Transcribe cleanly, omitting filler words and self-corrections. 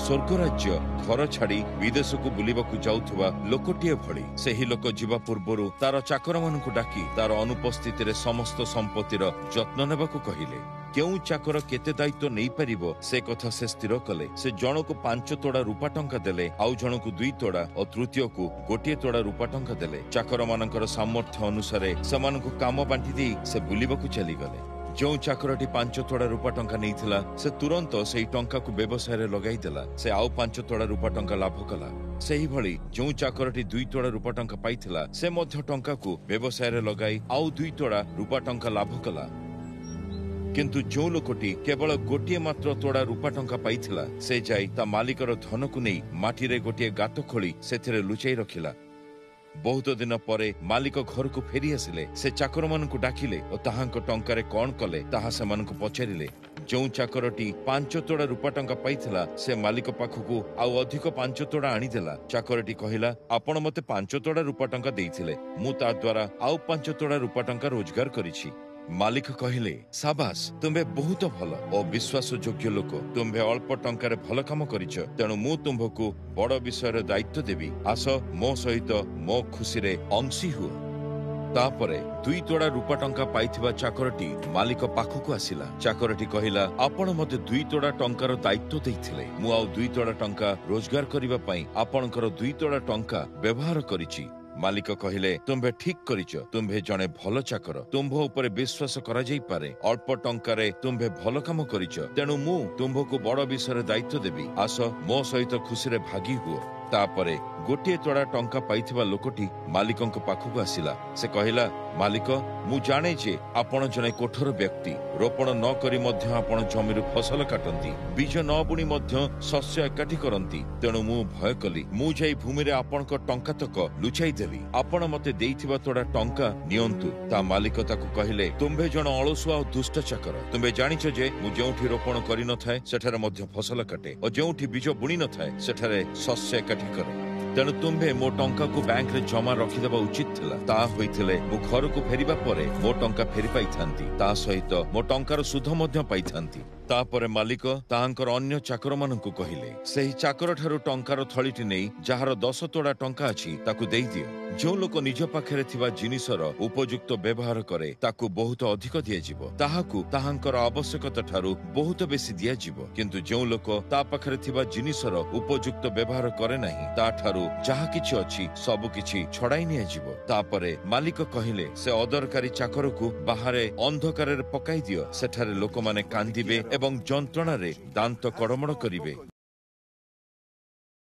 स्वर्गराज्य घर छाड़ी विदेश को बुलिबाकू जाउथुवा लोकटिए भली सेही लोक जीवा पूर्वरु तार चाकर मानकु डाकी तार अनुपस्थिति रे समस्त संपत्तिर जत्न नेबाकू कहिले। केउ चाकर केते दायित्व नहीं पारिबो से कथा से स्थिर कले। से जनकु 5 तोड़ा रूपा टंका देले, आउ जनकु 2 तोड़ा और तृतीय को 1 तोड़ा रूपा टंका देले। चाकर मानकर सामर्थ्य अनुसारे सेमानकु काम बांटी दे से बुलिबाकू चली गले। जो चाकरटी 5 तोड़ा रूपा टंका नहीं से तुरंत से टंका को व्यवसाय रे लगाई देला। से आउ 5 तोड़ा रूपा टंका लाभ कला। सेही भली जो चाकरटी 2 तोड़ा रूपा टंका पाइथिला से मध्य टंका को व्यवसाय रे लगाई आउ 2 तोड़ा रूपा टंका लाभ कला। किंतु जो लोकटी केवल गोटे मात्र तोड़ा रूपा टंका पाइथिला से जाई ता मालिकर धन को नहीं माटी रे गोटे गात खोली सेथिरे लुचाई रखिला। बहुत दिन परे मालिक घर को फेरी आसिले। से चाकर मानकु डाकिले और ताहांक टंकारे कौन कले ताहा सेमानकु पचारिले। जो चाकरटी 5 तोड़ा रूपा टंका पाइथिला से मालिक पाखकु आउ अधिक 5 तोड़ा आनीदेला। चाकरटी कहिला आपण मते 5 तोड़ा रूपा टंका देइथिले, मु ता द्वारा आउ 5 तोड़ा रूपा टंका रोजगार करिछि। मालिक कहिले साबास तुम्हे बहुत भल और विश्वास योग्य लोक, तुम्हे अल्प टंकार भल काम करिछ, तेणु मु तुम्हकु बड़ विषय दायित्व देबी। आस मो सहित मो खुशी रे अंशी हुओ। तापरे 2 तोड़ा रूपा टंका पाइथिबा चाकरटी मालिक पाखकु आसिला। चाकरटी कहिला आपण मते 2 तोड़ा टंकार दायित्व देइथिले, मु आउ 2 तोड़ा टंका रोजगार करिबा पई आपणकर 2 तोड़ा टंका व्यवहार करिछि। मालिक कहिले तुम्हे ठीक करिछ, तुम्हे जने भल चाकर, तुम्भ ऊपर विश्वास करा जाई पारे। अल्प टंकारे तुम्हे भल काम करिछ, तेणु मु तुम्भको बड़ विषय दायित्व देबी। आस मो सहित खुशी रे भागी हुओ। तापरे 1 तोड़ा टंका पाइथिबा लोकटी मालिकंक पाखकु आसिला। से कहिला मालिक मु जाने जे आपण जने कोठर व्यक्ति, रोपण न करी मध्य आपण जमीरु फसल काटंती, बीज न बुणी मध्य शस्य एकाठी करंती, तेणु मु भय कली। मु जाई भूमि रे आपणक टंका तक लुचाई देली। आपण मते देइथिबा तोड़ा टंका नियंतु। ता मालिक ताकु कहिले तुम्हे जण अलसुआ और दुष्ट चाकर, तुम्हे जानिछ जे मु जेउठी रोपण करी न थाए सेठारे मध्य फसल काटे और जेउठी बीज बुणी न थाए सेठारे शस्य एकाठी करे। तेणु तुम्हे मो टंका को बैंक रे जमा रखिदेबा उचित थिला। ता होइथिले मु घर को फेरिबा परे मो टंका फेरी पाइथांती, ता सहित मो टंकार सुध मध्य पाइथांती। तापरे मालिक ताहांकर अन्य चाकर मानकु कहिले सेही चाकर ठारू टंकार थळीटी नेई जहार 10 तोड़ा टंका अछि ताकु देई दियो। जो लोक निज पाखरे थिबा जिनिसर उपयुक्त व्यवहार करे ताकु बहुत अधिक दिया जिवो, ताहाकु ताहांकर आवश्यकता ठारू बहुत बेसी दिया जिवो। किंतु जो लोक ता पाखरे थिबा जिनिसर उपयुक्त व्यवहार करे नाही ता ठारू जहा किछि अछि सब किछि छडाई निया जिवो। तापरे मालिक कहिले से अदरकारी चाकरकु बाहारे अंधकार रे पकाई दियो, सेठारे लोक माने कांदिबे एवं जंत्रणा रे दांत कड़मड़ करिवे।